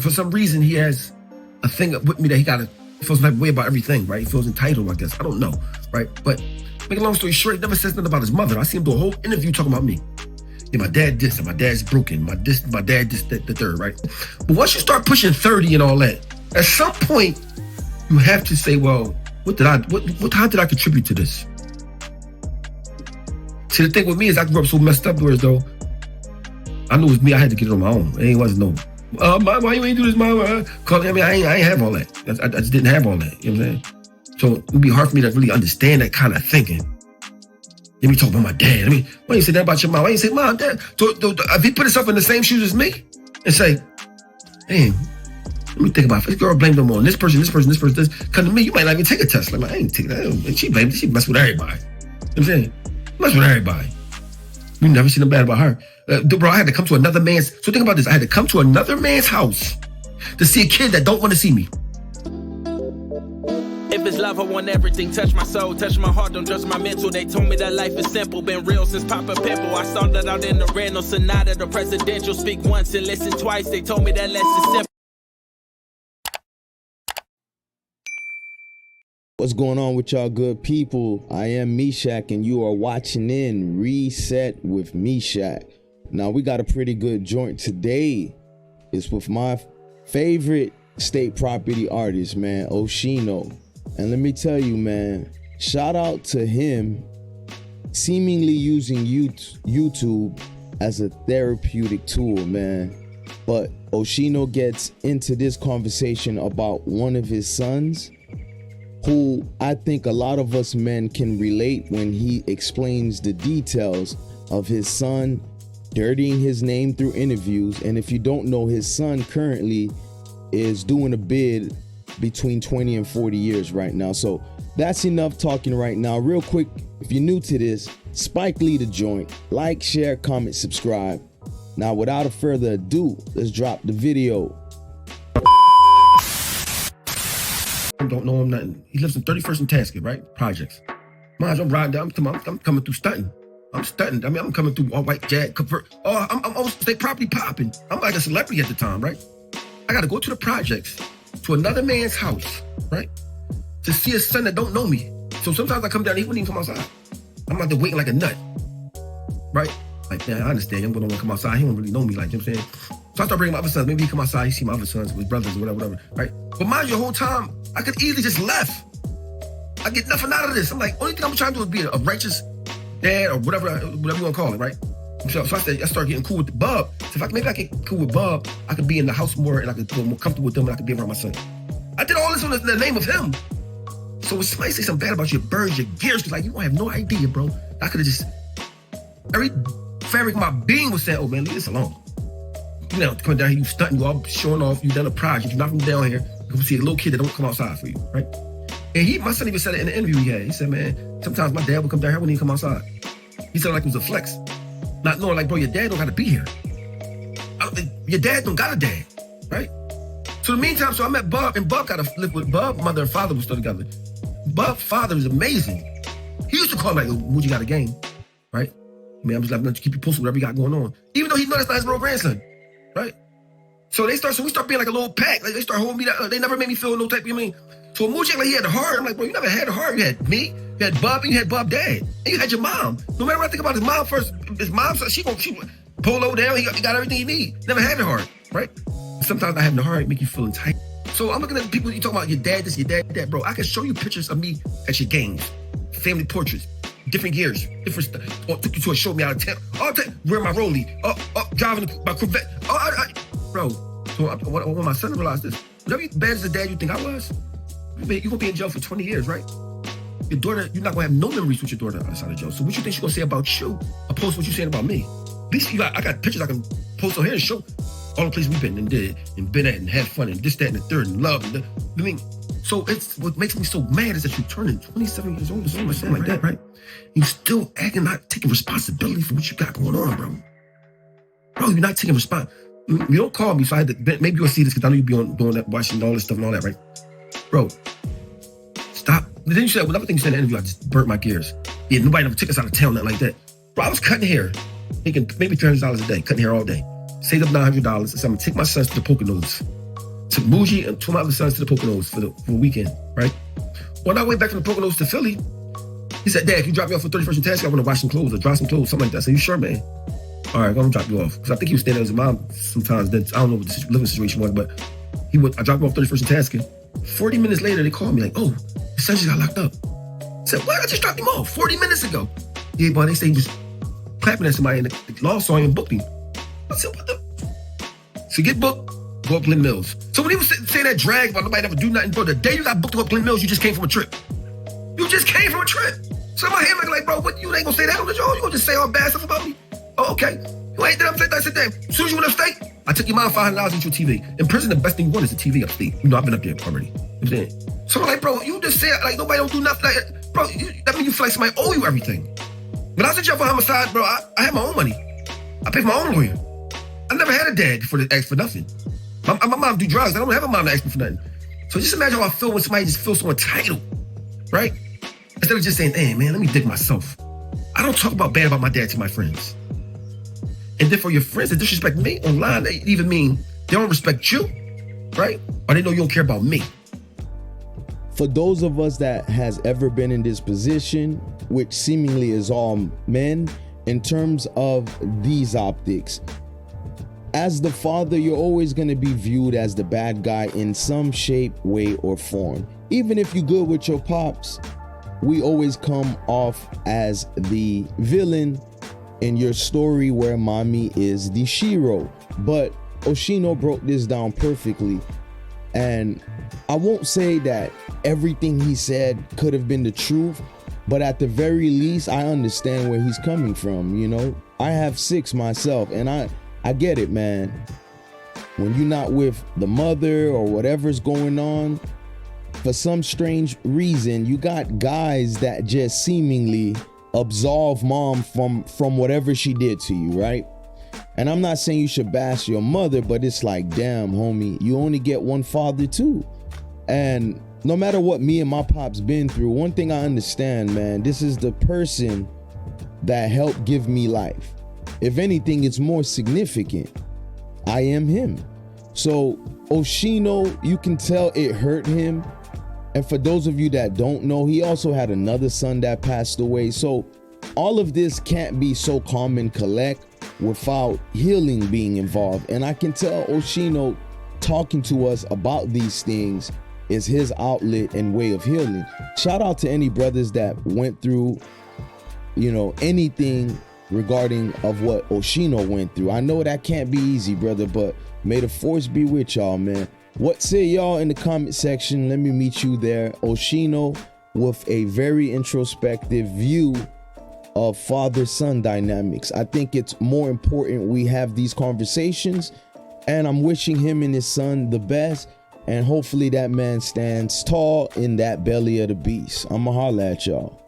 For some reason, he has a thing with me that he feels like way about everything, right? He feels entitled, I guess. I don't know, right? But make a long story short, he never says nothing about his mother. I see him do a whole interview talking about me. Yeah, my dad this, and my dad's broken. My dad this, that, the third, right? But once you start pushing 30 and all that, at some point, you have to say, well, how did I contribute to this? See, the thing with me is I grew up so messed up, whereas though I knew it was me, I had to get it on my own. It wasn't no, Mom, why you ain't do this, Mom? Cause I mean, I ain't have all that. I just didn't have all that. You know what I'm saying? So it'd be hard for me to really understand that kind of thinking. Let me talk about my dad. I mean, why you say that about your mom? Why you say, Mom, Dad? So if he put himself in the same shoes as me and say, hey, let me think about it. This girl blamed him on this person, this. Come to me, you might not even take a test. Like, I ain't take that. She blamed it. She messed with everybody. You know what I'm saying? Mess with everybody. You never seen them bad about her. Bro, I had to come to another man's. So think about this. I had to come to another man's house to see a kid that don't want to see me. If it's love, I want everything. Touch my soul, touch my heart, don't judge my mental. They told me that life is simple, been real since Papa Pimple. I started out in the Renault Sonata, the presidential. Speak once and listen twice. They told me that less is simple. What's going on with y'all good people? I am Meshach and you are watching in Reset with Meshach. Now we got a pretty good joint today. It's with my favorite state property artist, man, Oschino. And let me tell you, man, shout out to him seemingly using YouTube as a therapeutic tool, man. But Oschino gets into this conversation about one of his sons, who I think a lot of us men can relate when he explains the details of his son dirtying his name through interviews. And if you don't know, his son currently is doing a bid between 20 and 40 years right now. So that's enough talking right now. Real quick, if you're new to this, Spike Lee the joint, like, share, comment, subscribe. Now, without a further ado, let's drop the video. Don't know him nothing. He lives in 31st and Tasker, right? Projects. Mind, I'm riding down. I'm coming through stunting. I'm stunting. I mean, I'm coming through all white Jag, convert. Oh, I'm state property popping. I'm like a celebrity at the time, right? I got to go to the projects, to another man's house, right? To see a son that don't know me. So sometimes I come down, he wouldn't even come outside. I'm out there waiting like a nut, right? Like, man, I understand. I'm going to come outside. He don't really know me, like, you know what I'm saying? So I start bringing my other sons. Maybe he come outside, he see my other sons, his brothers, or whatever, right? But mind you, the whole time, I could easily just left. I get nothing out of this. I'm like, only thing I'm trying to do is be a righteous dad or whatever you want to call it, right? So I start getting cool with Bub. So maybe I get cool with Bub, I could be in the house more and I could feel more comfortable with them and I could be around my son. I did all this in the name of him. So when somebody say something bad about your birds, your gears, like, you don't have no idea, bro. I could have just, every fabric of my being was saying, oh man, leave this alone. You know, coming down here, you stunting, you all showing off, you done a project, you're not from down here. You can see a little kid that don't come outside for you, right? And my son even said it in the interview he had. He said, man, sometimes my dad would come down here, I wouldn't even come outside. He said it like it was a flex. Not knowing, like, bro, your dad don't gotta be here. Your dad don't got a dad, right? So in the meantime, so I met Bub, and Bub got to live with Bub. Mother and father were still together. Bub's father is amazing. He used to call me like, Muji got a game, right? Man, I'm just like, to keep you posted whatever you got going on. Even though he knows that's not his real grandson, right? So we start being like a little pack. Like, they start holding me down. They never made me feel no type, you know what I mean? So Muji, like, he had the heart. I'm like, bro, you never had the heart. You had me, you had Bub, and you had Bub dad. And you had your mom. No matter what I think about his mom first, his mom, she polo down, he got everything he need. Never had the heart, right? Sometimes not having the heart make you feel entitled. So I'm looking at people, you talking about your dad this, your dad that, bro. I can show you pictures of me at your games, family portraits, different gears, different stuff. Or took you to a show me out of town. Wearing my rollie, driving my Corvette. Bro, so when my son realized this, whatever bad as the dad you think I was, you're gonna be in jail for 20 years, right? Your daughter, you're not gonna have no memories with your daughter outside of jail. So what you think she's gonna say about you, opposed to what you're saying about me? At least I got pictures I can post on here and show all the places we've been and did and been at and had fun and this, that, and the third and love. And I mean, so it's what makes me so mad is that you're turning 27 years old or something like that, right? You still acting, not taking responsibility for what you got going on, bro. Bro, you're not taking responsibility. You don't call me, so I had to, maybe you'll see this because I know you'll be on doing that, watching all this stuff and all that, right? Bro, stop. Then you said, another thing you said in the interview, I just burnt my gears. Yeah, nobody ever took us out of town, nothing like that. Bro, I was cutting hair, making maybe $300 a day, cutting hair all day. Saved up $900. So I'm gonna take my sons to the Poconos. took Muji and two of my other sons to the Poconos for the weekend, right? On our way back from the Poconos to Philly, he said, Dad, can you drop me off for 31st and Task? I want to wash some clothes or dry some clothes, something like that. I said, you sure, man? All right, I'm going to drop you off. Because I think he was staying there with his mom sometimes. Then I don't know what the living situation was, but I dropped him off 31st and Task. 40 minutes later, they called me like, oh, his son just got locked up. I said, what? I just dropped him off 40 minutes ago. Yeah, boy, they say he was clapping at somebody and the law saw him and booked him. I said, what the? So get booked, go up Glen Mills. So when he was saying that drag about nobody ever do nothing, bro, the day you got booked to up Glen Mills, you just came from a trip. You just came from a trip. So in my head, like, bro, what, you ain't gonna say that on the show? You gonna just say all bad stuff about me? Oh, okay. You ain't that upstate. I said, damn, as soon as you went upstate, I took your mom $500 each your TV. In prison, the best thing you want is a TV upstate. You know, I've been up there already. You know what I'm saying? So I'm like, bro, you just say, like, nobody don't do nothing. Like, bro, that means you feel like somebody owe you everything. When I was in jail for homicide, bro, I had my own money. I paid for my own lawyer. I never had a dad before to ask for nothing. My mom do drugs. I don't have a mom to ask me for nothing. So just imagine how I feel when somebody just feels so entitled, right? Instead of just saying, hey, man, let me dig myself. I don't talk bad about my dad to my friends. And then for your friends that disrespect me online, they even mean they don't respect you, right? Or they know you don't care about me. For those of us that has ever been in this position, which seemingly is all men, in terms of these optics, as the father, you're always going to be viewed as the bad guy in some shape, way, or form. Even if you're good with your pops, we always come off as the villain in your story where mommy is the shiro. But Oschino broke this down perfectly. And I won't say that everything he said could have been the truth, but at the very least, I understand where he's coming from. You know, I have 6 myself, and I get it, man. When you're not with the mother or whatever's going on, for some strange reason, you got guys that just seemingly absolve mom from whatever she did to you, right? And I'm not saying you should bash your mother, but it's like, damn, homie, you only get one father too. And no matter what me and my pops been through, one thing I understand, man, this is the person that helped give me life. If anything, it's more significant. I am him. So Oschino, you can tell it hurt him. And for those of you that don't know, he also had another son that passed away. So all of this can't be so calm and collect without healing being involved. And I can tell Oschino talking to us about these things is his outlet and way of healing. Shout out to any brothers that went through, you know, anything regarding of what Oschino went through. I know that can't be easy, brother, but may the force be with y'all, man. What say y'all in the comment section? Let me meet you there. Oschino with a very introspective view of father-son dynamics. I think it's more important we have these conversations, and I'm wishing him and his son the best, and hopefully that man stands tall in that belly of the beast. I'ma holla at y'all.